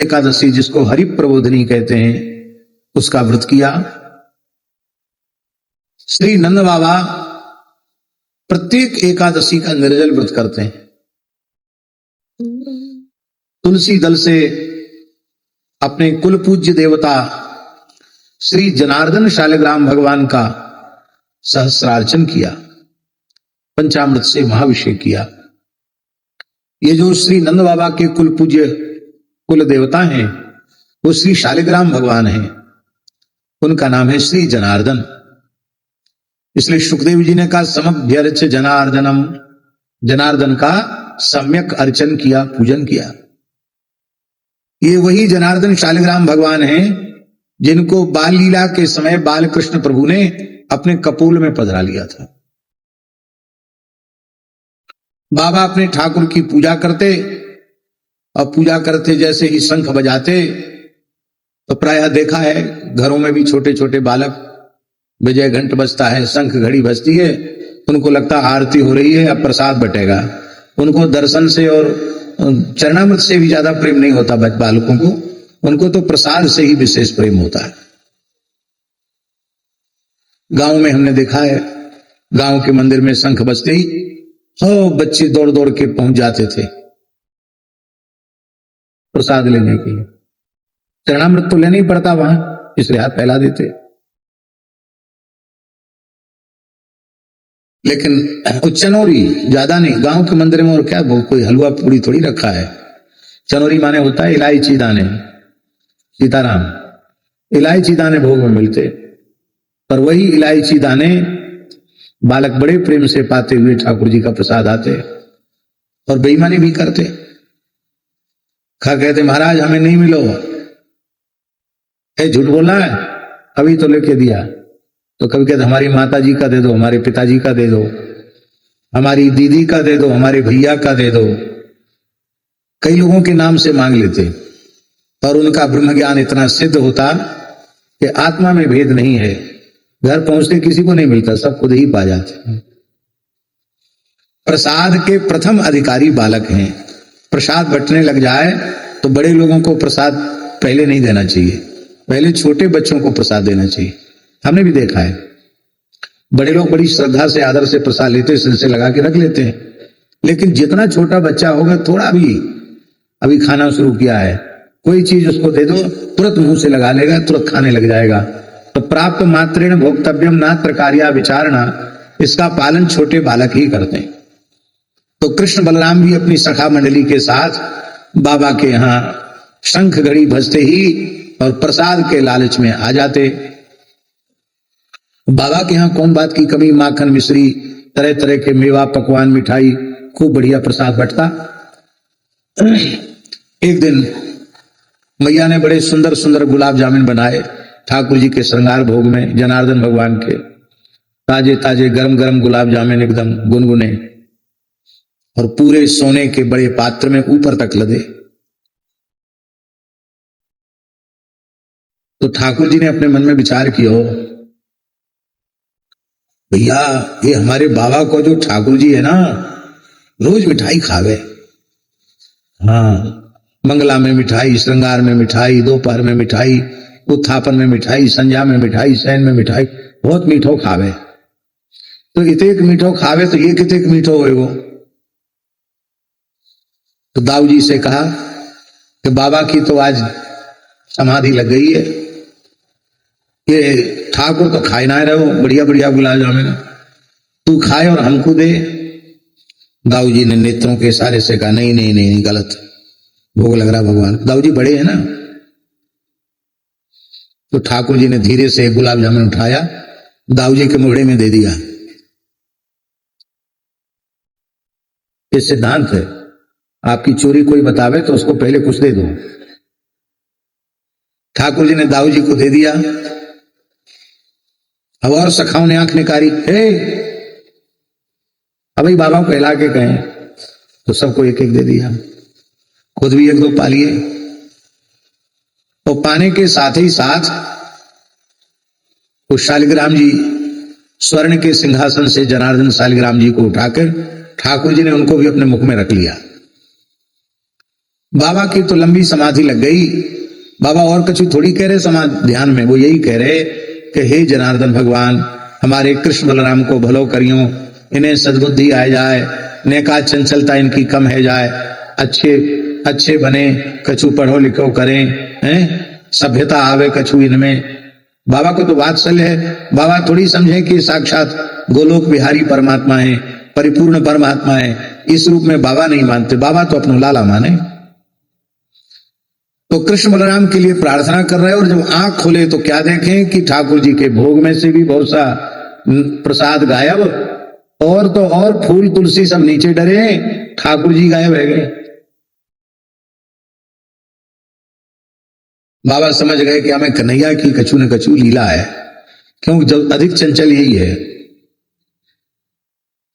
एकादशी जिसको हरि प्रबोधनी कहते हैं उसका व्रत किया। श्री नंद बाबा प्रत्येक एकादशी का निर्जल व्रत करते हैं। तुलसी दल से अपने कुल पूज्य देवता श्री जनार्दन शालिग्राम भगवान का सहस्रार्चन किया, पंचामृत से महाभिषेक किया। ये जो श्री नंद बाबा के कुल पूज्य कुल देवता हैं वो श्री शालिग्राम भगवान हैं, उनका नाम है श्री जनार्दन। इसलिए सुखदेव जी ने कहा समभ्यर्च जनार्दनम, जनार्दन का सम्यक अर्चन किया, पूजन किया। ये वही जनार्दन शालिग्राम भगवान हैं जिनको बाल लीला के समय बाल कृष्ण प्रभु ने अपने कपोल में पधरा लिया था। बाबा अपने ठाकुर की पूजा करते और पूजा करते जैसे ही शंख बजाते तो प्रायः देखा है घरों में भी छोटे छोटे बालक, विजय घंट बजता है, शंख घड़ी बजती है, उनको लगता आरती हो रही है, अब प्रसाद बटेगा। उनको दर्शन से और चरणामृत से भी ज्यादा प्रेम नहीं होता बालकों को, उनको तो प्रसाद से ही विशेष प्रेम होता है। गांव में हमने देखा है, गांव के मंदिर में शंख बजते ही बच्चे दौड़ दौड़ के पहुंच जाते थे प्रसाद लेने के लिए। चरणामृत तो लेना ही पड़ता वहां, इसलिए हाथ फैला देते। लेकिन चनौरी ज्यादा नहीं, गांव के मंदिर में और क्या कोई हलवा पूरी थोड़ी रखा है। चनौरी माने होता है इलायची दाने, सीताराम इलायची दाने भोग में मिलते, पर वही इलायची दाने बालक बड़े प्रेम से पाते हुए ठाकुर जी का प्रसाद आते और बेईमानी भी करते। कहते महाराज हमें नहीं मिलो, झूठ बोलना है, अभी तो लेके दिया। तो कभी कहते हमारी माता जी का दे दो, हमारे पिताजी का दे दो, हमारी दीदी का दे दो, हमारे भैया का दे दो। कई लोगों के नाम से मांग लेते और उनका ब्रह्म ज्ञान इतना सिद्ध होता कि आत्मा में भेद नहीं है, घर पहुंचते किसी को नहीं मिलता, सब खुद ही पा जाते। प्रसाद के प्रथम अधिकारी बालक हैं। प्रसाद बंटने लग जाए तो बड़े लोगों को प्रसाद पहले नहीं देना चाहिए, पहले छोटे बच्चों को प्रसाद देना चाहिए। हमने भी देखा है बड़े लोग बड़ी श्रद्धा से आदर से प्रसाद लेते, सिर से लगा के रख लेते हैं, लेकिन जितना छोटा बच्चा होगा, थोड़ा भी अभी खाना शुरू किया है, कोई चीज उसको दे दो तुरंत मुंह से लगा लेगा, तुरंत खाने लग जाएगा। तो प्राप्त मात्रेण भोक्तव्यम नात्र कार्या विचारणा, इसका पालन छोटे बालक ही करते हैं। तो कृष्ण बलराम भी अपनी सखा मंडली के साथ बाबा के यहाँ शंख घड़ी बजते ही और प्रसाद के लालच में आ जाते। बाबा के यहाँ कौन बात की कमी, माखन मिश्री तरह तरह के मेवा पकवान मिठाई खूब बढ़िया प्रसाद बंटता। एक दिन मैया ने बड़े सुंदर सुंदर गुलाब जामुन बनाए ठाकुर जी के श्रृंगार भोग में, जनार्दन भगवान के ताजे ताजे गरम गरम गुलाब जामुन एकदम गुनगुने और पूरे सोने के बड़े पात्र में ऊपर तक लदे। तो ठाकुर जी ने अपने मन में विचार किया, भैया ये हमारे बाबा को जो ठाकुर जी है ना रोज मिठाई खावे, हाँ मंगला में मिठाई, श्रृंगार में मिठाई, दोपहर में मिठाई, उत्थापन में मिठाई, संध्या में मिठाई, शयन में मिठाई, बहुत मीठो खावे। तो इतेक मीठो खावे तो ये कितेक मीठो होए वो। तो दाऊ जी से कहा कि बाबा की तो आज समाधि लग गई है, ये ठाकुर तो खाए ना रहो बढ़िया बढ़िया गुलाब जामुन, तू खाए और हमको दे। दाऊ जी ने नेत्रों के इशारे से कहा नहीं नहीं नहीं गलत, भोग लग रहा भगवान। दाऊ जी बड़े हैं ना। तो ठाकुर जी ने धीरे से गुलाब जामुन उठाया, दाऊ जी के मुहड़े में दे दिया। ये सिद्धांत है, आपकी चोरी कोई बतावे तो उसको पहले कुछ दे दो। ठाकुर जी ने दाऊ जी को दे दिया। अब और सखाओं ने आंख निकाली, अब भाई बाबा को हिला के कहें, तो सबको एक एक दे दिया, खुद भी एक दो पा लिए। और पाने के साथ ही साथ वो शालिग्राम जी स्वर्ण के सिंहासन से जनार्दन शालिग्राम जी को उठाकर ठाकुर जी ने उनको भी अपने मुख में रख लिया। बाबा की तो लंबी समाधि लग गई। बाबा और कुछ थोड़ी कह रहे समाधि ध्यान में, वो यही कह रहे कि हे जनार्दन भगवान, हमारे कृष्ण बलराम को भलो करियो, इन्हें सद्बुद्धि आ जाए, नेका चंचलता इनकी कम है जाए, अच्छे अच्छे बने, कछु पढ़ो लिखो करें, हैं सभ्यता आवे कछु इनमें। बाबा को तो वात्सल्य है, बाबा थोड़ी समझे कि साक्षात गोलोक बिहारी परमात्मा है, परिपूर्ण परमात्मा है। इस रूप में बाबा नहीं मानते, बाबा तो अपना लाला माने। तो कृष्ण बलराम के लिए प्रार्थना कर रहे हैं, और जब आंख खोले तो क्या देखें कि ठाकुर जी के भोग में से भी बहुत सा प्रसाद गायब, और तो और फूल तुलसी सब नीचे डरे, ठाकुर जी गायब रह गए। बाबा समझ गए कि हमें कन्हैया की कछु न कछु लीला है, क्योंकि जब अधिक चंचल यही है।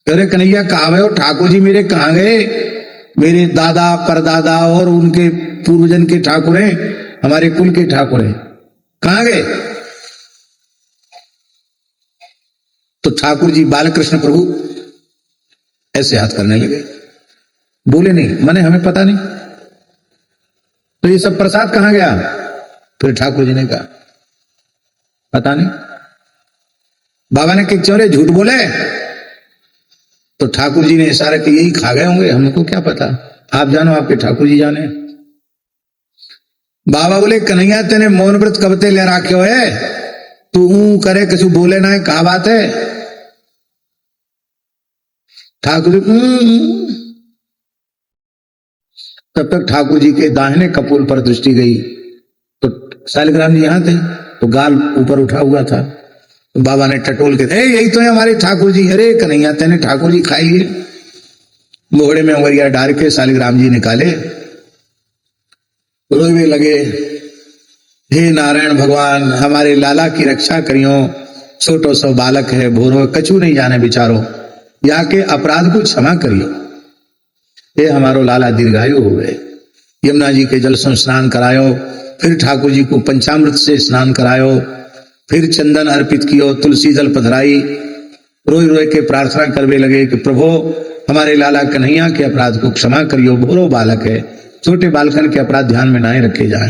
अरे कन्हैया कहाँ गए हो? ठाकुर जी मेरे कहाँ गए? मेरे दादा परदादा और उनके पूर्वजन के ठाकुर हैं, हमारे कुल के ठाकुर हैं, कहाँ गए? तो ठाकुर जी बालकृष्ण प्रभु ऐसे हाथ करने लगे, बोले नहीं, माने हमें पता नहीं। तो ये सब प्रसाद कहाँ गया? फिर ठाकुर जी ने कहा पता नहीं। बाबा ने कहा चोरे झूठ बोले? तो ठाकुर जी ने इशारा किया यही खा गए होंगे, हमको क्या पता, आप जानो, आपके ठाकुर जी जाने। बाबा बोले कन्हैया तेने मौन व्रत कबते ले रखे है, तू करे कछु बोले ना है, कहा बात है? ठाकुर तब तक ठाकुर जी के दाहिने कपोल पर दृष्टि गई, तो शालिग्राम जी यहां थे, तो गाल ऊपर उठा हुआ था। तो बाबा ने टटोल के, यही तो है हमारे ठाकुर जी। अरे कन्हैया तेने ठाकुर जी खाई लिए। मोहड़े में उंगलियां डाल के शालिग्राम जी निकाले, रोने लगे, हे नारायण भगवान, हमारे लाला की रक्षा करियो, छोटो सो बालक है, भोरो कछु नहीं जाने बिचारो, या के अपराध को क्षमा करियो। ये हमारो लाला दीर्घायु हो गए। यमुना जी के जल से स्नान करायो, फिर ठाकुर जी को पंचामृत से स्नान करायो, फिर चंदन अर्पित कियो, तुलसी जल पधराई, रोई रोई के प्रार्थना करने लगे कि प्रभु हमारे लाला कन्हैया के अपराध को क्षमा करियो, भोरो बालक है, छोटे बालकन के अपराध ध्यान में ना रखे जाए।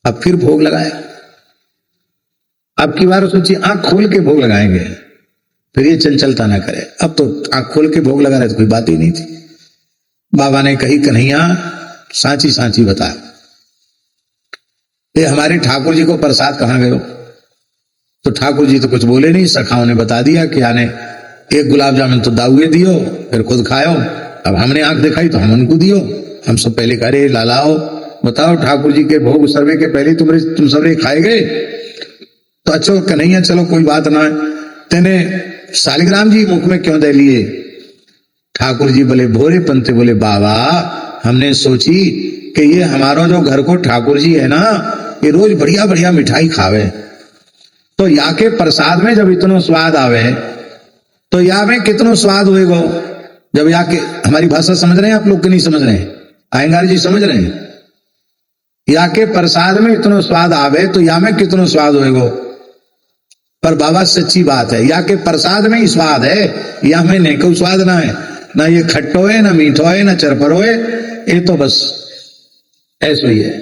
अब फिर भोग लगाया, अब की बार सोचिए आंख खोल के भोग लगाएंगे, फिर ये चंचलता ना करे। अब तो आंख खोल के भोग लगा रहे तो कोई बात ही नहीं थी। बाबा ने कही कन्हैया सांची सांची बता, ये हमारे ठाकुर जी को प्रसाद कहां गयो? तो ठाकुर जी तो कुछ बोले नहीं, सखाओं ने बता दिया कि आने एक गुलाब जामुन तो दाऊए दियो, फिर खुद खाओ, अब हमने आंख दिखाई तो हम उनको दियो। हम सब पहले कह रहे लालाओ बताओ ठाकुर जी के भोग सर्वे के पहले तुम सबरे खाए गए? तो अच्छा कन्हैया चलो कोई बात ना, तेने शालिग्राम जी मुख में क्यों दे लिए? ठाकुर जी बोले भोरे पंते बोले बाबा हमने सोची कि ये हमारा जो घर को ठाकुर जी है ना, ये रोज बढ़िया बढ़िया मिठाई खावे, तो या के प्रसाद में जब इतना स्वाद आवे तो या में कितना स्वाद होएगा। जब या के, हमारी भाषा समझ रहे हैं आप लोग कि नहीं समझ रहे हैं? आयंगार जी समझ रहे हैं? या के प्रसाद में इतना स्वाद आवे तो या में कितना स्वाद होएगा। पर बाबा सच्ची बात है, या के प्रसाद में ही स्वाद है, या में नहीं कोई स्वाद ना है, ना ये खट्टो है, ना मीठो है, ना चरपरो है, ये तो बस ऐसा ही है।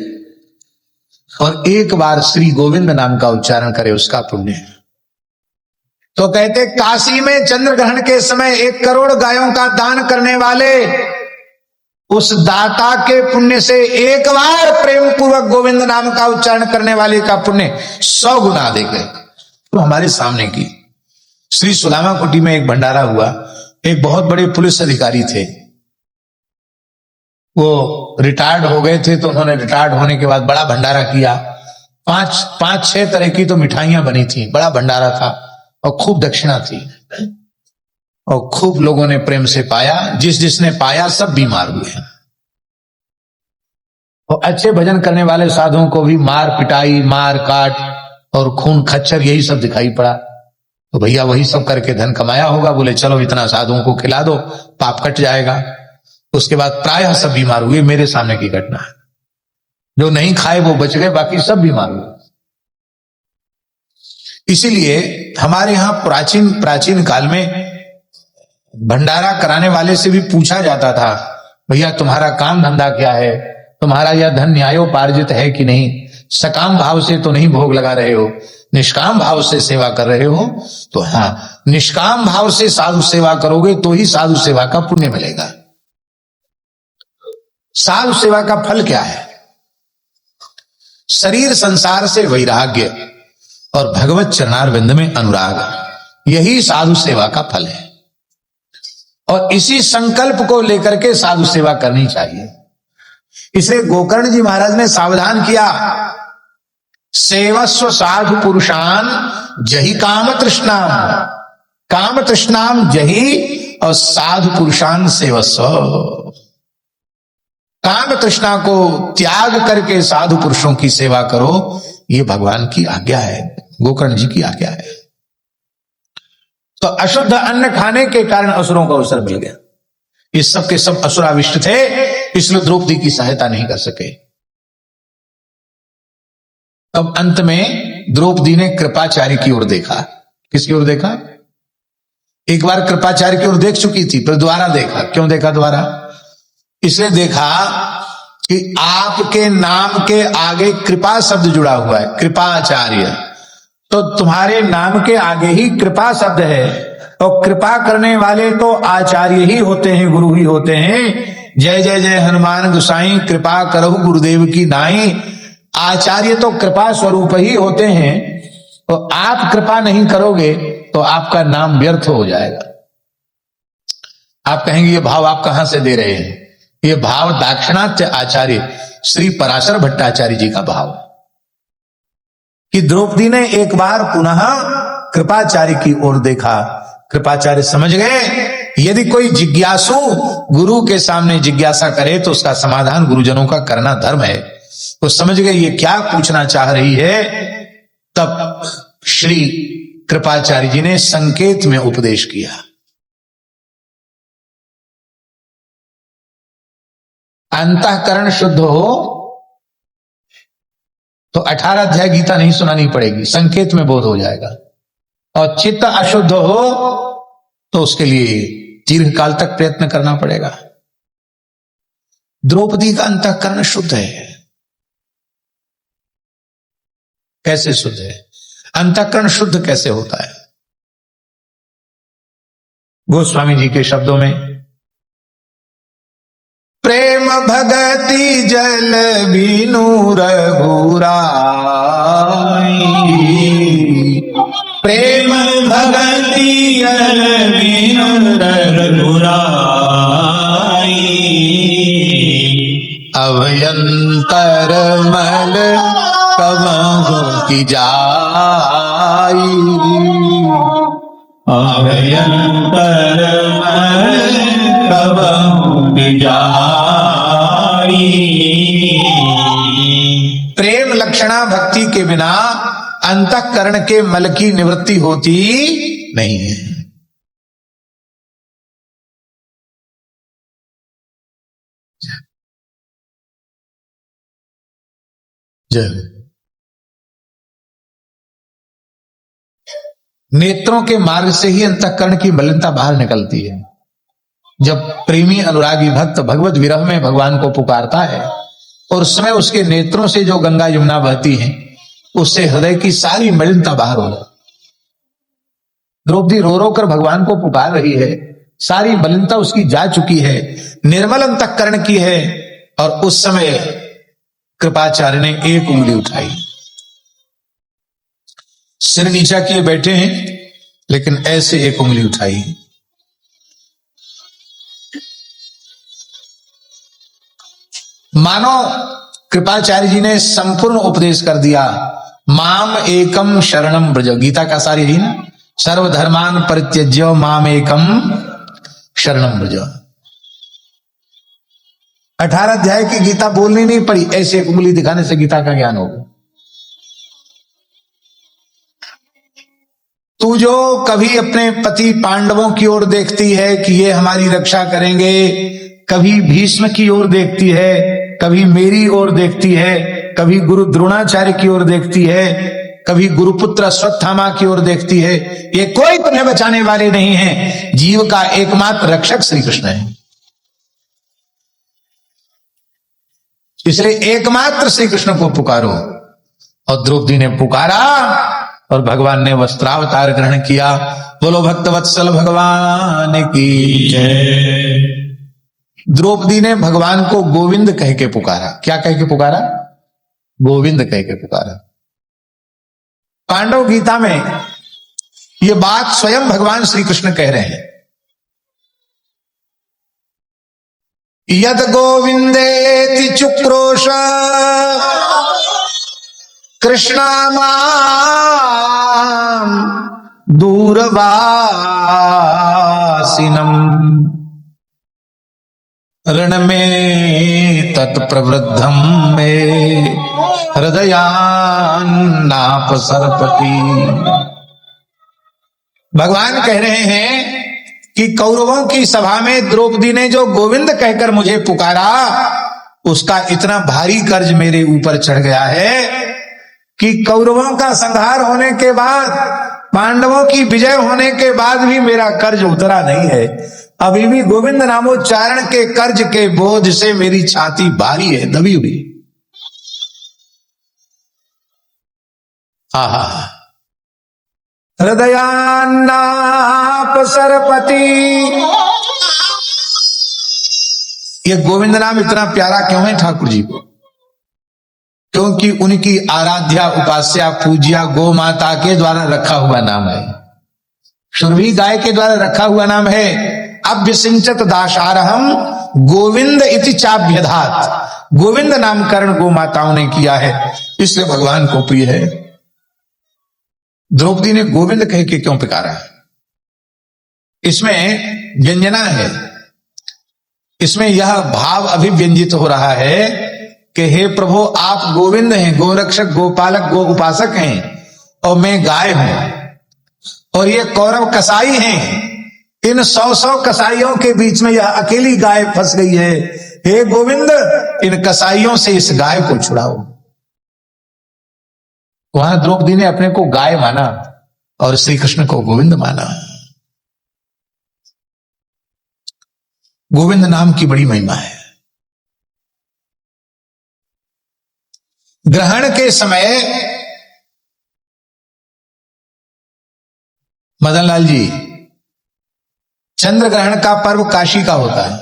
और एक बार श्री गोविंद नाम का उच्चारण करे उसका पुण्य है। तो कहते काशी में चंद्र ग्रहण के समय 1 करोड़ गायों का दान करने वाले उस दाता के पुण्य से एक बार प्रेम पूर्वक गोविंद नाम का उच्चारण करने वाले का पुण्य 100 गुना दे गए। तो हमारे सामने की श्री सुदामा कुटी में एक भंडारा हुआ, एक बहुत बड़े पुलिस अधिकारी थे, वो रिटायर्ड हो गए थे, तो उन्होंने रिटायर्ड होने के बाद बड़ा भंडारा किया। 5-6 तरह की तो मिठाइयां बनी थी, बड़ा भंडारा था, और खूब दक्षिणा थी, और खूब लोगों ने प्रेम से पाया। जिसने पाया सब बीमार हुए। और अच्छे भजन करने वाले साधुओं को भी मार पिटाई, मार काट और खून खच्चर यही सब दिखाई पड़ा। तो भैया वही सब करके धन कमाया होगा, बोले चलो इतना साधुओं को खिला दो, पाप कट जाएगा। उसके बाद प्रायः सब बीमार हुए। मेरे सामने की घटना है, जो नहीं खाए वो बच गए, बाकी सब बीमार हुए। इसीलिए हमारे यहां प्राचीन काल में भंडारा कराने वाले से भी पूछा जाता था, भैया तुम्हारा काम धंधा क्या है, तुम्हारा यह धन न्यायोपार्जित है कि नहीं, सकाम भाव से तो नहीं भोग लगा रहे हो, निष्काम भाव से सेवा कर रहे हो। तो हाँ, निष्काम भाव से साधु सेवा करोगे तो ही साधु सेवा का पुण्य मिलेगा। साधु सेवा का फल क्या है? शरीर संसार से वैराग्य और भगवत चरणारविंद में अनुराग, यही साधु सेवा का फल है। और इसी संकल्प को लेकर के साधु सेवा करनी चाहिए। इसलिए गोकर्ण जी महाराज ने सावधान किया, सेवस्व साधु पुरुषान जही काम तृष्णाम, काम तृष्णाम जही और साधु पुरुषान सेवस्व। काम तृष्णा को त्याग करके साधु पुरुषों की सेवा करो, ये भगवान की आज्ञा है, गोकर्ण जी की आज्ञा है। तो अशुद्ध अन्न खाने के कारण असुरों को अवसर मिल गया। ये सब के सब असुराविष्ट थे, इसलिए द्रौपदी की सहायता नहीं कर सके। अब अंत में द्रौपदी ने कृपाचार्य की ओर देखा। किसकी ओर देखा? एक बार कृपाचार्य की ओर देख चुकी थी, फिर दोबारा देखा। क्यों देखा दोबारा? इसलिए देखा कि आपके नाम के आगे कृपा शब्द जुड़ा हुआ है, कृपाचार्य। तो तुम्हारे नाम के आगे ही कृपा शब्द है, और कृपा करने वाले तो आचार्य ही होते हैं, गुरु ही होते हैं। जय जय जय हनुमान गोसाई, कृपा करहु गुरुदेव की नाई। आचार्य तो कृपा स्वरूप ही होते हैं। तो आप कृपा नहीं करोगे तो आपका नाम व्यर्थ हो जाएगा। आप कहेंगे ये भाव आप कहां से दे रहे हैं? ये भाव दाक्षिणात्य आचार्य श्री पराशर भट्टाचार्य जी का भाव, कि द्रौपदी ने एक बार पुनः कृपाचार्य की ओर देखा। कृपाचार्य समझ गए, यदि कोई जिज्ञासु गुरु के सामने जिज्ञासा करे तो उसका समाधान गुरुजनों का करना धर्म है। तो समझ गए ये क्या पूछना चाह रही है। तब श्री कृपाचार्य जी ने संकेत में उपदेश किया। अंतःकरण शुद्ध हो तो 18 अध्याय गीता नहीं सुनानी पड़ेगी, संकेत में बोध हो जाएगा। और चित्त अशुद्ध हो तो उसके लिए दीर्घ काल तक प्रयत्न करना पड़ेगा। द्रौपदी का अंतःकरण शुद्ध है। कैसे शुद्ध है? अंतःकरण शुद्ध कैसे होता है? गोस्वामी जी के शब्दों में, प्रेम भगति जल बिनु रघुराई, प्रेम भगति जल बिनु रघुराई, अभयंतर मल कबहु की जाई, अभयंतर मल कबहु की जाई। प्रेम लक्षणा भक्ति के बिना अंतःकरण के मल की निवृत्ति होती नहीं है। जय। नेत्रों के मार्ग से ही अंतःकरण की मलिनता बाहर निकलती है। जब प्रेमी अनुरागी भक्त भगवत विरह में भगवान को पुकारता है और उस समय उसके नेत्रों से जो गंगा यमुना बहती है, उससे हृदय की सारी मलिनता बाहर हो जाती। द्रौपदी रो रो कर भगवान को पुकार रही है, सारी मलिनता उसकी जा चुकी है, निर्मल अंतःकरण की है। और उस समय कृपाचार्य ने एक उंगली उठाई, सिर नीचा किए बैठे हैं, लेकिन ऐसे एक उंगली उठाई। मानो कृपाचार्य जी ने संपूर्ण उपदेश कर दिया। माम एकम शरणम ब्रज, गीता का सार यही ना, सर्वधर्मान परित्यज्य माम एकम शरणम ब्रज। 18 अध्याय की गीता बोलनी नहीं पड़ी, ऐसे एक उंगली दिखाने से गीता का ज्ञान होगा। तू जो कभी अपने पति पांडवों की ओर देखती है कि ये हमारी रक्षा करेंगे, कभी भीष्म की ओर देखती है, कभी मेरी ओर देखती है, कभी गुरु द्रोणाचार्य की ओर देखती है, कभी गुरुपुत्र अश्वत्थामा की ओर देखती है, ये कोई तुम्हें बचाने वाले नहीं है। जीव का एकमात्र रक्षक श्री कृष्ण है। इसलिए एकमात्र श्री कृष्ण को पुकारो। और द्रौपदी ने पुकारा और भगवान ने वस्त्रावतार ग्रहण किया। बोलो भक्तवत्सल भगवान की जय। द्रौपदी ने भगवान को गोविंद कह के पुकारा। क्या कह के पुकारा? गोविंद कह के पुकारा। पांडव गीता में यह बात स्वयं भगवान श्री कृष्ण कह रहे हैं। यद गोविंदेति चुक्रोश कृष्णामां दूरवासिनम रण में तत्प्रवृद्धम में हृदयान्नाप सरपति। भगवान कह रहे हैं कि कौरवों की सभा में द्रौपदी ने जो गोविंद कहकर मुझे पुकारा, उसका इतना भारी कर्ज मेरे ऊपर चढ़ गया है कि कौरवों का संहार होने के बाद, पांडवों की विजय होने के बाद भी मेरा कर्ज उतरा नहीं है। अभी भी गोविंद नामोच्चारण के कर्ज के बोझ से मेरी छाती भारी है, दबी हुई। आहा, हृदयान्नाप सरपति। ये गोविंद नाम इतना प्यारा क्यों है ठाकुर जी को? क्योंकि उनकी आराध्या, उपास्या, पूज्या गौ माता के द्वारा रखा हुआ नाम है। सुरभि गाय के द्वारा रखा हुआ नाम है। अभ्यसिंचत दाशारहम गोविंद इति चाभ्यधात। गोविंद नामकरण गौ माताओं ने किया है, इसलिए भगवान को प्रिय है। द्रौपदी ने गोविंद कह के क्यों पुकारा? इसमें व्यंजना है। इसमें यह भाव अभिव्यंजित हो रहा है कि हे प्रभु, आप गोविंद हैं, गोरक्षक, गोपालक, गो उपासक हैं, और मैं गाय हूं, और ये कौरव कसाई हैं। इन 100 कसाईयों के बीच में यह अकेली गाय फंस गई है। हे गोविंद, इन कसाईयों से इस गाय को छुड़ाओ। वहां द्रौपदी ने अपने को गाय माना और श्री कृष्ण को गोविंद माना। गोविंद नाम की बड़ी महिमा है। ग्रहण के समय मदन लाल जी, चंद्र ग्रहण का पर्व काशी का होता है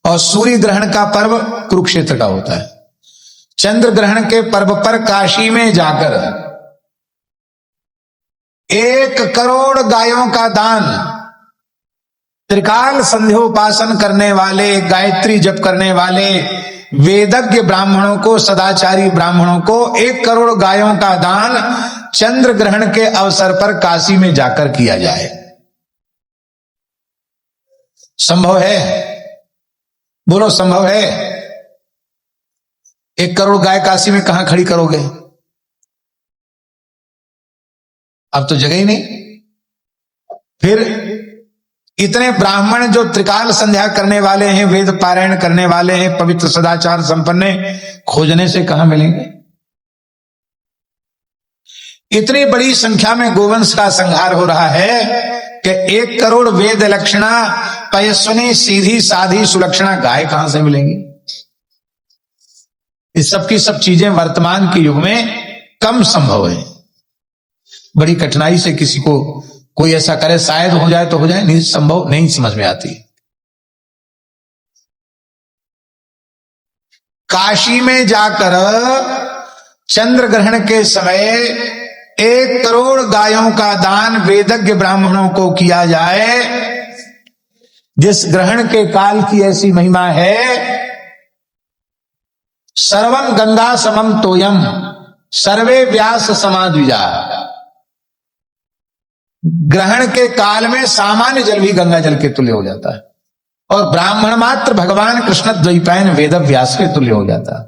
और सूर्य ग्रहण का पर्व कुरुक्षेत्र का होता है। चंद्र ग्रहण के पर्व पर काशी में जाकर 1 करोड़ गायों का दान त्रिकाल संध्योपासन करने वाले, गायत्री जप करने वाले वेदज्ञ ब्राह्मणों को, सदाचारी ब्राह्मणों को 1 करोड़ गायों का दान चंद्र ग्रहण के अवसर पर काशी में जाकर किया जाए। संभव है? बोलो, संभव है? 1 करोड़ गाय काशी में कहां खड़ी करोगे? अब तो जगह ही नहीं। फिर इतने ब्राह्मण जो त्रिकाल संध्या करने वाले हैं, वेद पारायण करने वाले हैं, पवित्र सदाचार संपन्न, खोजने से कहां मिलेंगे? इतनी बड़ी संख्या में गोवंश का संहार हो रहा है कि 1 करोड़ वेद लक्षणा, पयस्विनी, सीधी साधी सुलक्षणा गाय कहां से मिलेंगी? इस सब की सब चीजें वर्तमान के युग में कम संभव है। बड़ी कठिनाई से किसी को कोई ऐसा करे, शायद हो जाए तो हो जाए, नहीं संभव, नहीं समझ में आती। काशी में जाकर चंद्र ग्रहण के समय 1 करोड़ गायों का दान वेदज्ञ ब्राह्मणों को किया जाए। जिस ग्रहण के काल की ऐसी महिमा है, सर्वम गंगा समम तोयम सर्वे व्यास समाद्विजा। ग्रहण के काल में सामान्य जल भी गंगा जल के तुल्य हो जाता है, और ब्राह्मण मात्र भगवान कृष्ण द्वैपायन वेद व्यास के तुल्य हो जाता है।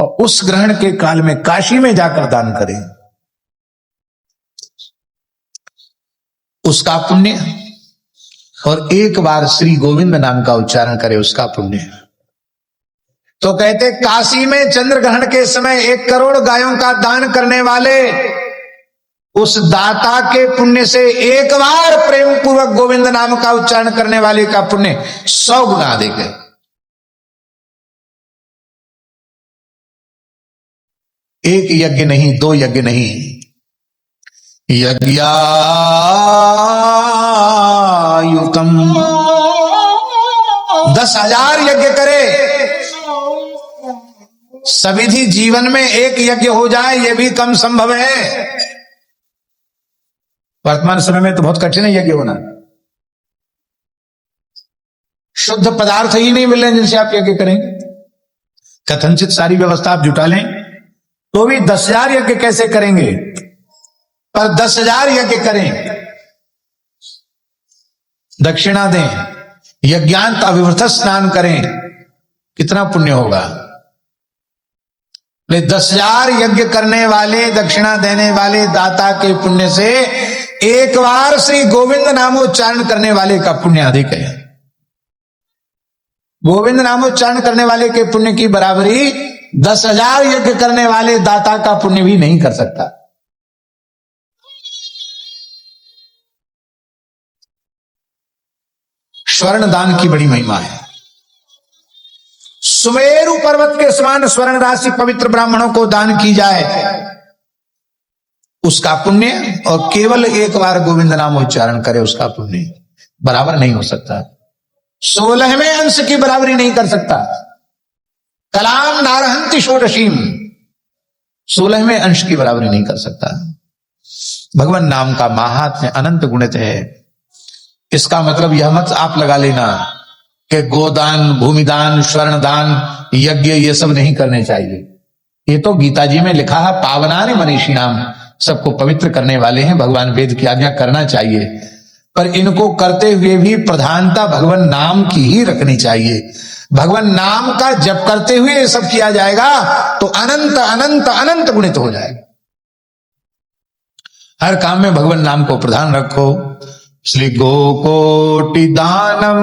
और उस ग्रहण के काल में काशी में जाकर दान करें, उसका पुण्य, और एक बार श्री गोविंद नाम का उच्चारण करे, उसका पुण्य। तो कहते काशी में चंद्र ग्रहण के समय 1 करोड़ गायों का दान करने वाले उस दाता के पुण्य से एक बार प्रेम पूर्वक गोविंद नाम का उच्चारण करने वाले का पुण्य 100 गुना अधिक है। एक यज्ञ नहीं, दो यज्ञ नहीं, यज्ञायुतम 10,000 यज्ञ करे, सविधि जीवन में एक यज्ञ हो जाए ये भी कम संभव है। वर्तमान समय में तो बहुत कठिन है यज्ञ होना, शुद्ध पदार्थ ही नहीं मिल रहे जिनसे आप यज्ञ करेंगे। कथनचित सारी व्यवस्था आप जुटा लें तो भी 10,000 यज्ञ कैसे करेंगे, पर 10,000 यज्ञ करें, दक्षिणा दें, यज्ञांत अविवृत स्नान करें, कितना पुण्य होगा। 10,000 यज्ञ करने वाले, दक्षिणा देने वाले दाता के पुण्य से एक बार श्री गोविंद नामोच्चारण करने वाले का पुण्य अधिक है। गोविंद नामोच्चारण करने वाले के पुण्य की बराबरी 10,000 यज्ञ करने वाले दाता का पुण्य भी नहीं कर सकता। स्वर्ण दान की बड़ी महिमा है। सुमेरु पर्वत के समान स्वर्ण राशि पवित्र ब्राह्मणों को दान की जाए, उसका पुण्य, और केवल एक बार गोविंद नाम उच्चारण करे उसका पुण्य बराबर नहीं हो सकता। 16वें अंश की बराबरी नहीं कर सकता। कलाम नारहंति षोडशीम, 16वें अंश की बराबरी नहीं कर सकता। भगवान नाम का महात्म्य अनंत गुणित है। इसका मतलब यह मत आप लगा लेना कि गोदान, भूमिदान, स्वर्णदान, यज्ञ ये सब नहीं करने चाहिए। ये तो गीता जी में लिखा है, पावनानि मनीषिणाम, सबको पवित्र करने वाले हैं, भगवान वेद की आज्ञा करना चाहिए, पर इनको करते हुए भी प्रधानता भगवान नाम की ही रखनी चाहिए। भगवान नाम का जप करते हुए ये सब किया जाएगा तो अनंत अनंत अनंत गुणित हो जाएगा। हर काम में भगवान नाम को प्रधान रखो। श्री गोकोटि दानम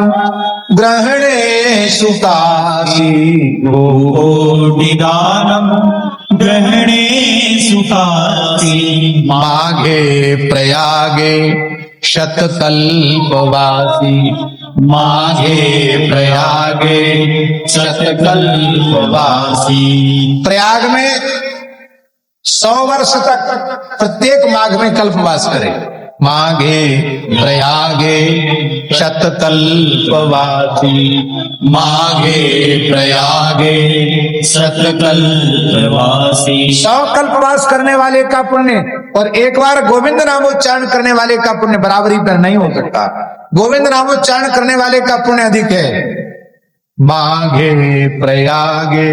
ग्रहणे सुकासी, गोकोटि दानम ग्रहणे सुकासी, माघे प्रयागे शतकल्पवासी, माघे प्रयागे शतकल्पवासी। प्रयाग में 100 वर्ष तक प्रत्येक माघ में कल्पवास करे। माघे प्रयागे शतकल्पवासी, माघे प्रयागे शतकल्पवासी। 100 कल्पवास करने वाले का पुण्य और एक बार गोविंद नामोच्चारण करने वाले का पुण्य बराबरी पर नहीं हो सकता। गोविंद नामोच्चारण करने वाले का पुण्य अधिक है। माघे प्रयागे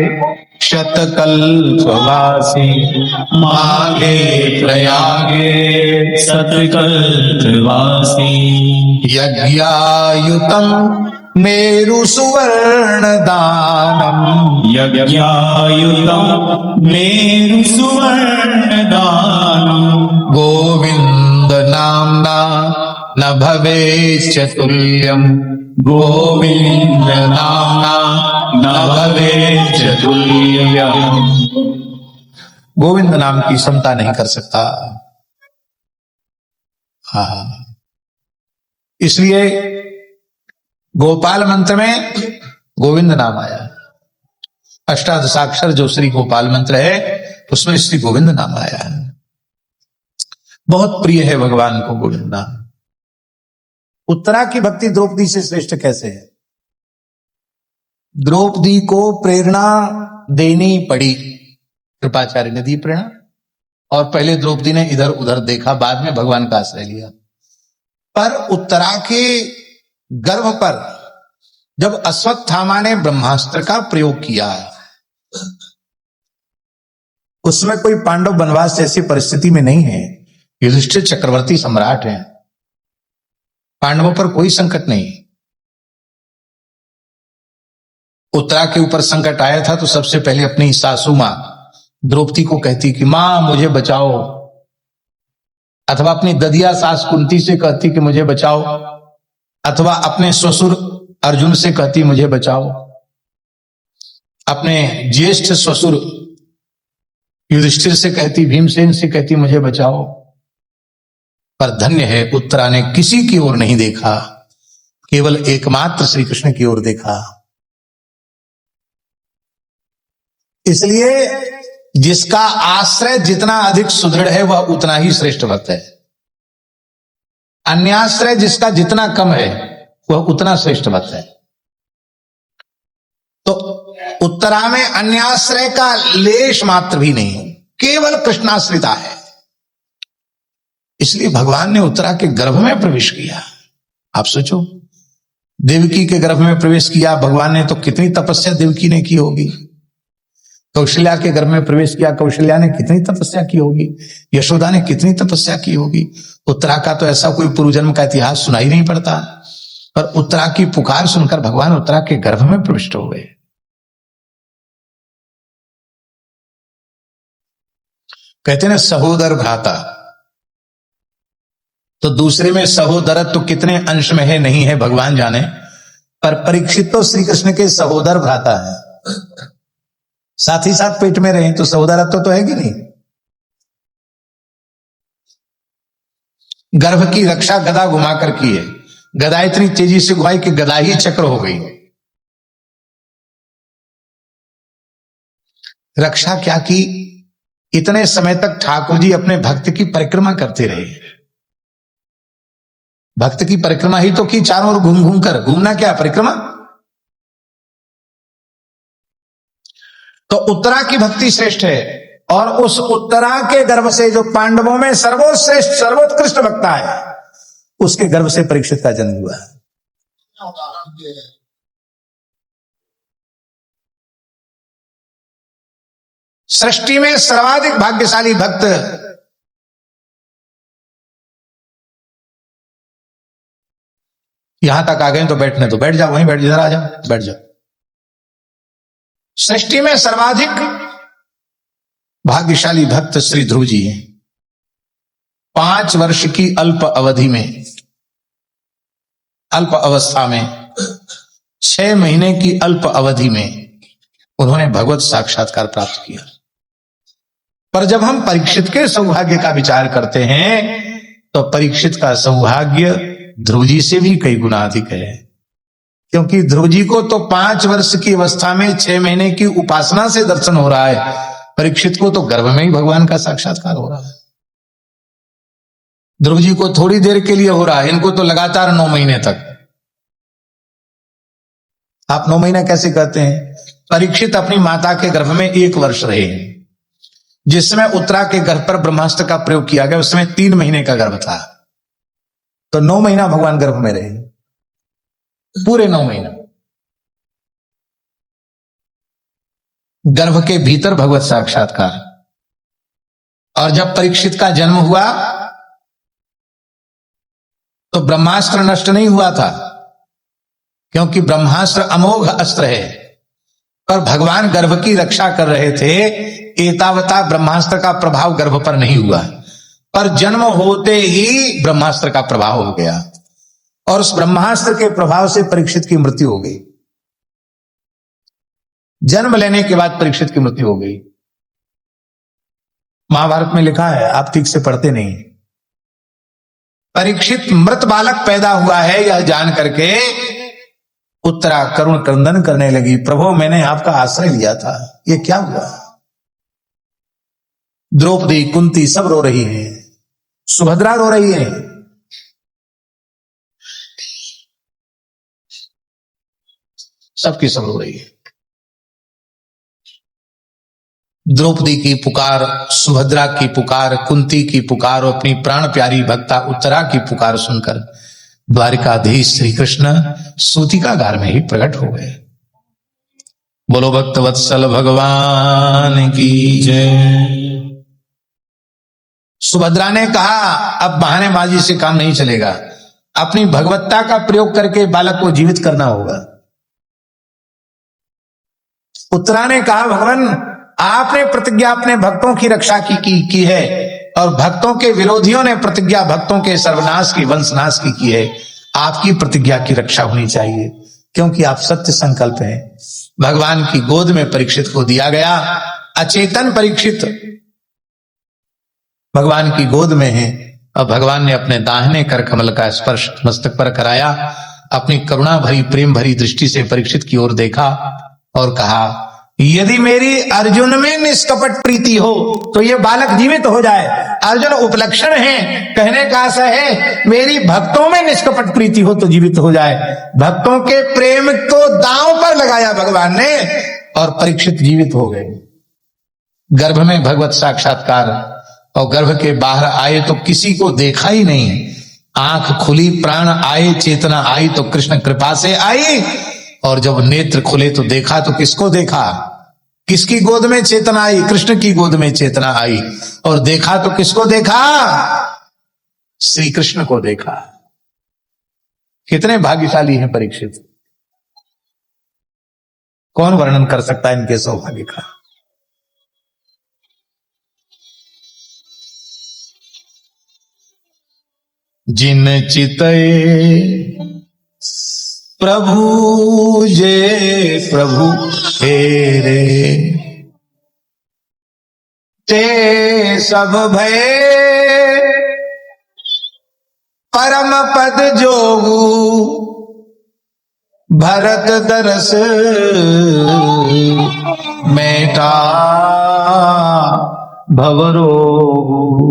शतकल्पवासी, माघे प्रयागे शतकल्पवासी। यज्ञायुतम मेरु सुवर्ण दानम, यज्ञायुतम मेरु सुवर्ण दानम, गोविंद नाम्ना न भवेच्च तुल्यम, गोविंद नाम्ना न भवेच्च तुल्यम। गोविंद नाम की समता नहीं कर सकता। इसलिए गोपाल मंत्र में गोविंद नाम आया। अष्टादशाक्षर जो श्री गोपाल मंत्र है उसमें श्री गोविंद नाम आया है। बहुत प्रिय है भगवान को गोविंद नाम। उत्तरा की भक्ति द्रौपदी से श्रेष्ठ कैसे है? द्रौपदी को प्रेरणा देनी पड़ी, कृपाचार्य ने दी प्रेरणा, और पहले द्रौपदी ने इधर उधर देखा, बाद में भगवान का आश्रय लिया। पर उत्तरा के गर्भ पर जब अश्वत्थामा ने ब्रह्मास्त्र का प्रयोग किया, उसमें कोई पांडव वनवास जैसी परिस्थिति में नहीं है। युधिष्ठिर चक्रवर्ती सम्राट हैं, पांडवों पर कोई संकट नहीं। उत्तरा के ऊपर संकट आया था तो सबसे पहले अपनी सासू मां द्रौपदी को कहती कि मां मुझे बचाओ, अथवा अपनी ददिया सास कुंती से कहती कि मुझे बचाओ, अथवा अपने ससुर अर्जुन से कहती मुझे बचाओ, अपने ज्येष्ठ ससुर युधिष्ठिर से कहती, भीमसेन से कहती मुझे बचाओ। पर धन्य है उत्तरा ने किसी की ओर नहीं देखा, केवल एकमात्र श्री कृष्ण की ओर देखा। इसलिए जिसका आश्रय जितना अधिक सुदृढ़ है वह उतना ही श्रेष्ठ भक्त है। अन्याश्रय जिसका जितना कम है वह उतना श्रेष्ठ भक्त है। तो उत्तरा में अन्याश्रय का लेश मात्र भी नहीं, केवल कृष्णाश्रिता है। इसलिए भगवान ने उत्तरा के गर्भ में प्रवेश किया। आप सोचो, देवकी के गर्भ में प्रवेश किया भगवान ने, तो कितनी तपस्या देवकी ने की होगी। कौशल्या के गर्भ में प्रवेश किया, कौशल्या ने कितनी तपस्या की होगी। यशोदा ने कितनी तपस्या की होगी। उत्तरा का तो ऐसा कोई पूर्व जन्म का इतिहास सुनाई नहीं पड़ता, पर उत्तरा की पुकार सुनकर भगवान उत्तरा के गर्भ में प्रविष्ट हो गए। कहते ना सहोदर भ्राता, तो दूसरे में सहोदरत्व तो कितने अंश में है नहीं है भगवान जाने, पर परीक्षित तो श्री कृष्ण के सहोदर भ्राता है। साथ ही साथ पेट में रहे तो सहोदरत्व तो है कि नहीं। गर्भ की रक्षा गदा घुमाकर की है। गदा इतनी तेजी से घुमाई कि गदा ही चक्र हो गई। रक्षा क्या की, इतने समय तक ठाकुर जी अपने भक्त की परिक्रमा करते रहे। भक्त की परिक्रमा ही तो की, चारों ओर घूम घूम कर। घूमना क्या, परिक्रमा। तो उत्तरा की भक्ति श्रेष्ठ है, और उस उत्तरा के गर्भ से जो पांडवों में सर्वश्रेष्ठ सर्वोत्कृष्ट भक्ता है, उसके गर्भ से परीक्षित का जन्म हुआ। सृष्टि में सर्वाधिक भाग्यशाली भक्त यहां तक आ गए तो बैठने तो बैठ जाओ, वहीं बैठ, इधर आ जाओ, बैठ जाओ। सृष्टि में सर्वाधिक भाग्यशाली भक्त श्री ध्रुव जी हैं। 5 वर्ष की अल्प अवधि में, अल्प अवस्था में, 6 महीने की अल्प अवधि में उन्होंने भगवत साक्षात्कार प्राप्त किया। पर जब हम परीक्षित के सौभाग्य का विचार करते हैं तो परीक्षित का सौभाग्य ध्रुव जी से भी कई गुना अधिक है। क्योंकि ध्रुव जी को तो 5 वर्ष की अवस्था में 6 महीने की उपासना से दर्शन हो रहा है, परीक्षित को तो गर्भ में ही भगवान का साक्षात्कार हो रहा है। ध्रुव जी को थोड़ी देर के लिए हो रहा है, इनको तो लगातार 9 महीने तक। आप 9 महीने कैसे कहते हैं? परीक्षित अपनी माता के गर्भ में 1 वर्ष रहे। जिसमें उत्तरा के गर्भ पर ब्रह्मास्त्र का प्रयोग किया गया उसमें 3 महीने का गर्भ था, तो 9 महीना भगवान गर्भ में रहे, पूरे 9 महीना गर्भ के भीतर भगवत साक्षात्कार। और जब परीक्षित का जन्म हुआ तो ब्रह्मास्त्र नष्ट नहीं हुआ था, क्योंकि ब्रह्मास्त्र अमोघ अस्त्र है, पर भगवान गर्भ की रक्षा कर रहे थे। एतावता ब्रह्मास्त्र का प्रभाव गर्भ पर नहीं हुआ, पर जन्म होते ही ब्रह्मास्त्र का प्रभाव हो गया, और उस ब्रह्मास्त्र के प्रभाव से परीक्षित की मृत्यु हो गई। जन्म लेने के बाद परीक्षित की मृत्यु हो गई। महाभारत में लिखा है, आप ठीक से पढ़ते नहीं। परीक्षित मृत बालक पैदा हुआ है यह जान करके उत्तरा करुण क्रंदन करने लगी, प्रभु मैंने आपका आश्रय लिया था, ये क्या हुआ? द्रौपदी, कुंती सब रो रही है, सुभद्रा रो रही है। सबकी सब रो रही है। द्रौपदी की पुकार, सुभद्रा की पुकार, कुंती की पुकार और अपनी प्राण प्यारी भक्ता उत्तरा की पुकार सुनकर द्वारिकाधीश श्री कृष्ण सूतिका गार में ही प्रकट हो गए। बोलो भक्त वत्सल भगवान की जय। सुभद्रा ने कहा, अब बहानेबाजी से काम नहीं चलेगा, अपनी भगवत्ता का प्रयोग करके बालक को जीवित करना होगा। उत्तरा ने कहा, भगवान आपने प्रतिज्ञा अपने भक्तों की रक्षा की है, और भक्तों के विरोधियों ने प्रतिज्ञा भक्तों के सर्वनाश की, वंशनाश की है। आपकी प्रतिज्ञा की रक्षा होनी चाहिए, क्योंकि आप सत्य संकल्प हैं। भगवान की गोद में परीक्षित को दिया गया। अचेतन परीक्षित भगवान की गोद में है, और भगवान ने अपने दाहिने कर कमल का स्पर्श मस्तक पर कराया। अपनी करुणा भरी प्रेम भरी दृष्टि से परीक्षित की ओर देखा और कहा, यदि मेरी अर्जुन में निष्कपट प्रीति हो तो ये बालक जीवित हो जाए। अर्जुन उपलक्षण है, कहने का आशय है मेरी भक्तों में निष्कपट प्रीति हो तो जीवित हो जाए। भक्तों के प्रेम को दांव पर लगाया भगवान ने और परीक्षित जीवित हो गए। गर्भ में भगवत साक्षात्कार और गर्भ के बाहर आए तो किसी को देखा ही नहीं। आंख खुली, प्राण आए, चेतना आई तो कृष्ण कृपा से आई। और जब नेत्र खुले तो देखा तो किसको देखा? किसकी गोद में चेतना आई? कृष्ण की गोद में चेतना आई। और देखा तो किसको देखा? श्री कृष्ण को देखा। कितने भाग्यशाली हैं परीक्षित, कौन वर्णन कर सकता है इनके सौभाग्य का। जिन चितए प्रभु जे प्रभु फेरे, ते सब भय परम पद जोगु, भरत दरस मेटा भवरोगु।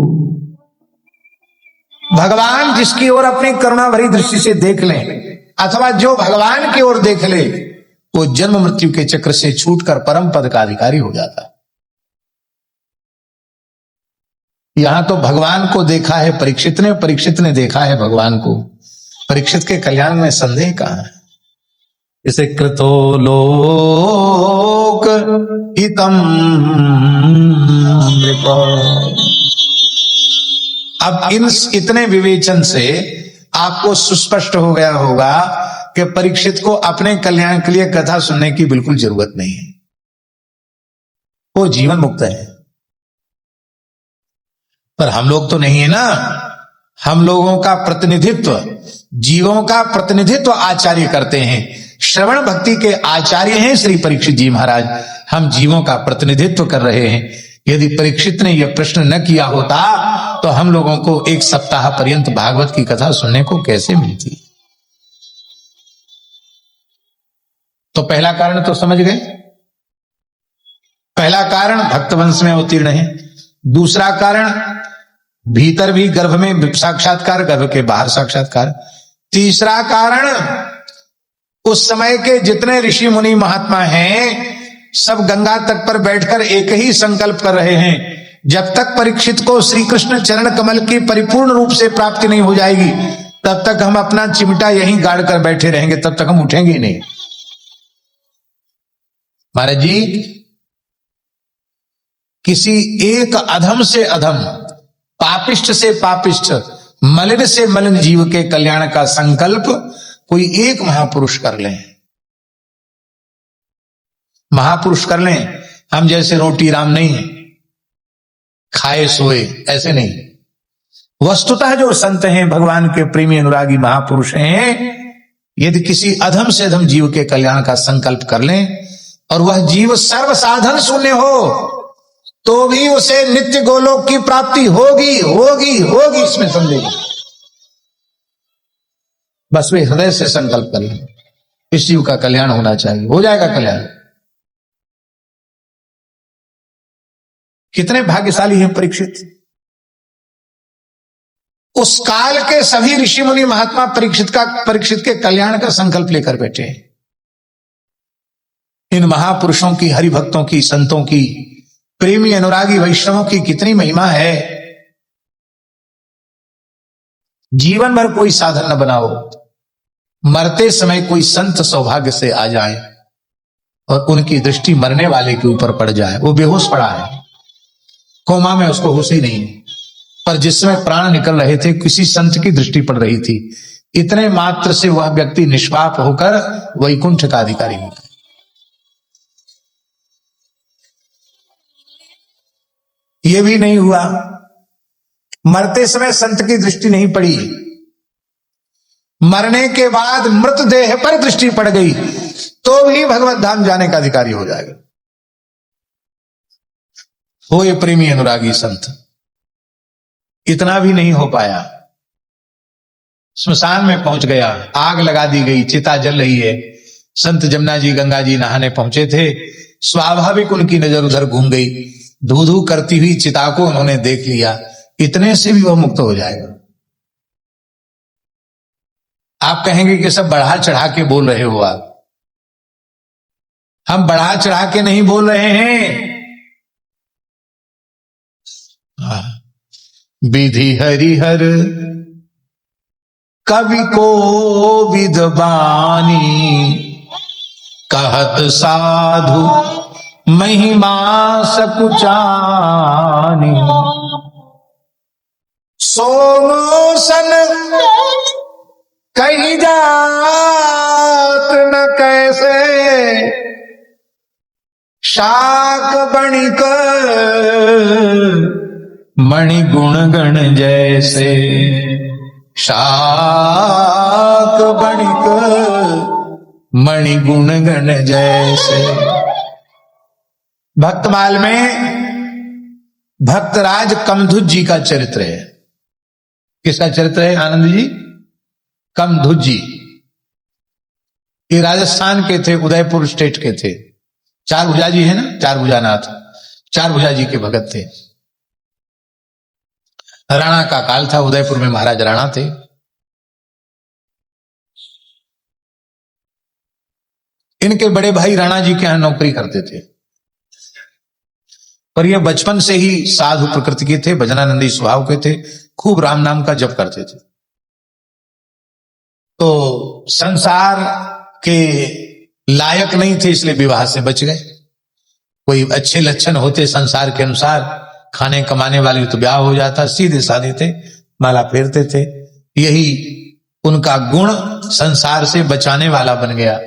भगवान जिसकी ओर अपनी करुणा भरी दृष्टि से देख लें अथवा जो भगवान की ओर देख ले वो जन्म मृत्यु के चक्र से छूटकर परम पद का अधिकारी हो जाता है। यहां तो भगवान को देखा है परीक्षित ने देखा है भगवान को। परीक्षित के कल्याण में संदेह कहां है? इसे कृतो लोक हितम नृप। अब इतने विवेचन से आपको सुस्पष्ट हो गया होगा कि परीक्षित को अपने कल्याण के लिए कथा सुनने की बिल्कुल जरूरत नहीं है, वो जीवन मुक्त है। पर हम लोग तो नहीं है ना। हम लोगों का प्रतिनिधित्व, जीवों का प्रतिनिधित्व आचार्य करते हैं। श्रवण भक्ति के आचार्य हैं श्री परीक्षित जी महाराज। हम जीवों का प्रतिनिधित्व कर रहे हैं। यदि परीक्षित ने यह प्रश्न न किया होता तो हम लोगों को एक सप्ताह पर्यंत भागवत की कथा सुनने को कैसे मिलती। तो पहला कारण तो समझ गए। पहला कारण भक्तवंश में अवतीर्ण है। दूसरा कारण भीतर भी गर्भ में साक्षात्कार, गर्भ के बाहर साक्षात्कार। तीसरा कारण उस समय के जितने ऋषि मुनि महात्मा हैं सब गंगा तट पर बैठकर एक ही संकल्प कर रहे हैं, जब तक परीक्षित को श्री कृष्ण चरण कमल की परिपूर्ण रूप से प्राप्ति नहीं हो जाएगी तब तक हम अपना चिमटा यहीं गाड़ कर बैठे रहेंगे, तब तक हम उठेंगे ही नहीं। महाराज जी, किसी एक अधम से अधम, पापिष्ठ से पापिष्ठ, मलिन से मलिन जीव के कल्याण का संकल्प कोई एक महापुरुष कर लें, महापुरुष कर लें। हम जैसे रोटी राम नहीं, खाए सोए ऐसे नहीं। वस्तुतः जो संत हैं, भगवान के प्रेमी अनुरागी महापुरुष हैं, यदि किसी अधम से अधम जीव के कल्याण का संकल्प कर लें और वह जीव सर्व साधन शून्य हो तो भी उसे नित्य गोलोक की प्राप्ति होगी होगी होगी, इसमें संदेह। बस वे हृदय से संकल्प कर लें इस जीव का कल्याण होना चाहिए, हो जाएगा कल्याण। कितने भाग्यशाली हैं परीक्षित। उस काल के सभी ऋषि मुनि महात्मा परीक्षित के कल्याण का संकल्प लेकर बैठे हैं। इन महापुरुषों की, हरिभक्तों की, संतों की, प्रेमी अनुरागी वैष्णवों की कितनी महिमा है। जीवन भर कोई साधन न बनाओ, मरते समय कोई संत सौभाग्य से आ जाए और उनकी दृष्टि मरने वाले के ऊपर पड़ जाए। वो बेहोश पड़ा है, कोमा में, उसको होश ही नहीं, पर जिस समय प्राण निकल रहे थे किसी संत की दृष्टि पड़ रही थी। इतने मात्र से वह व्यक्ति निष्पाप होकर वैकुंठ का अधिकारी हो गया। यह भी नहीं हुआ, मरते समय संत की दृष्टि नहीं पड़ी, मरने के बाद मृतदेह पर दृष्टि पड़ गई तो भी भगवत धाम जाने का अधिकारी हो जाएगा। हो ये प्रेमी अनुरागी संत। इतना भी नहीं हो पाया, स्मशान में पहुंच गया, आग लगा दी गई, चिता जल रही है, संत जमुना जी गंगा जी नहाने पहुंचे थे, स्वाभाविक उनकी नजर उधर घूम गई, धू धू करती हुई चिता को उन्होंने देख लिया, इतने से भी वह मुक्त हो जाएगा। आप कहेंगे कि सब बढ़ा चढ़ा के बोल रहे हो आप। हम बढ़ा चढ़ा के नहीं बोल रहे हैं। विधि हरिहर कवि को विद्वानी, कहत साधु महिमा सकुचानी। सोनो सन कहीं जात न कैसे, शाक बणिक मणि गुण गण जैसे। शाक बणिक मणि गुण गण जैसे। भक्तमाल में भक्तराज कमधुज जी का चरित्र है। किसका चरित्र है आनंद जी? कमधुज जी। ये राजस्थान के थे, उदयपुर स्टेट के थे। चार भुजा जी है ना, चार भुजानाथ, चार भुजा जी के भगत थे। राणा का काल था, उदयपुर में महाराज राणा थे। इनके बड़े भाई राणा जी के यहां नौकरी करते थे, पर ये बचपन से ही साधु प्रकृति के थे, भजनानंदी स्वभाव के थे, खूब राम नाम का जप करते थे। तो संसार के लायक नहीं थे, इसलिए विवाह से बच गए। कोई अच्छे लक्षण होते संसार के अनुसार, खाने कमाने वाले तो ब्याह हो जाता, सीधे साधे थे, माला फेरते थे। यही उनका गुण संसार से बचाने वाला बन गया,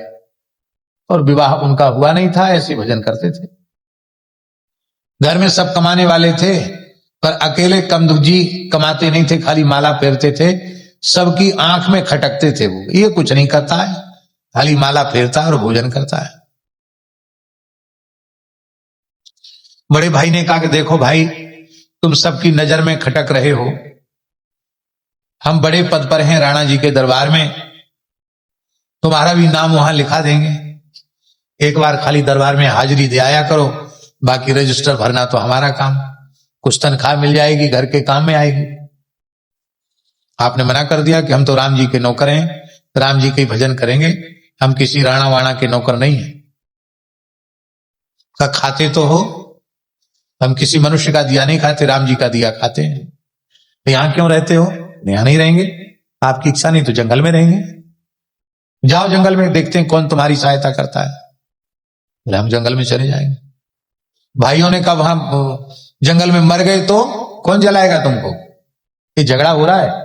और विवाह उनका हुआ नहीं था, ऐसे भजन करते थे। घर में सब कमाने वाले थे, पर अकेले कमधुज जी कमाते नहीं थे, खाली माला फेरते थे। सबकी आंख में खटकते थे वो, ये कुछ नहीं करता है, खाली माला फेरता है और भोजन करता है। बड़े भाई ने कहा कि देखो भाई, तुम सबकी नजर में खटक रहे हो, हम बड़े पद पर हैं राणा जी के दरबार में, तुम्हारा भी नाम वहां लिखा देंगे। एक बार खाली दरबार में हाजिरी दे आया करो, बाकी रजिस्टर भरना तो हमारा काम, कुछ तनख्वाह मिल जाएगी, घर के काम में आएगी। आपने मना कर दिया कि हम तो राम जी के नौकर हैं, राम जी के ही भजन करेंगे, हम किसी राणा वाणा के नौकर नहीं हैं। का खाते तो हो, हम किसी मनुष्य का दिया नहीं खाते, राम जी का दिया खाते हैं। तो यहां क्यों रहते हो? यहां नहीं रहेंगे, आपकी इच्छा नहीं तो जंगल में रहेंगे। जाओ जंगल में, देखते हैं कौन तुम्हारी सहायता करता है। बोले हम जंगल में चले जाएंगे। भाइयों ने कहा वहां जंगल में मर गए तो कौन जलाएगा तुमको? ये झगड़ा हो रहा है।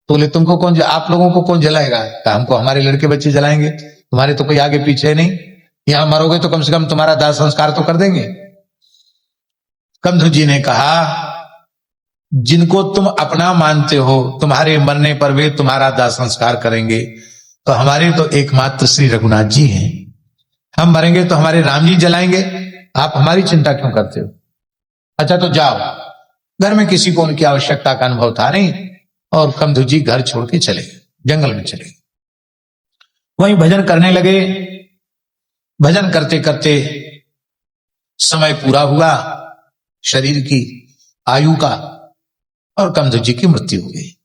तो बोले तुमको कौन, आप लोगों को कौन जलाएगा? हमको हमारे लड़के बच्चे जलाएंगे, तुम्हारे तो कोई आगे पीछे नहीं, यहां मरोगे तो कम से कम तुम्हारा दाह संस्कार तो कर देंगे। कमधुज जी ने कहा जिनको तुम अपना मानते हो, तुम्हारे मरने पर वे तुम्हारा दाह संस्कार करेंगे, तो हमारे तो एकमात्र श्री रघुनाथ जी हैं। हम मरेंगे तो हमारे राम जी जलाएंगे, आप हमारी चिंता क्यों करते हो? अच्छा तो जाओ। घर में किसी को उनकी आवश्यकता का अनुभव था नहीं, और कमधुज जी घर छोड़ के चले गए, जंगल में चले गए। वहीं भजन करने लगे। भजन करते करते समय पूरा हुआ शरीर की आयु का, और कमधुज जी की मृत्यु हो गई।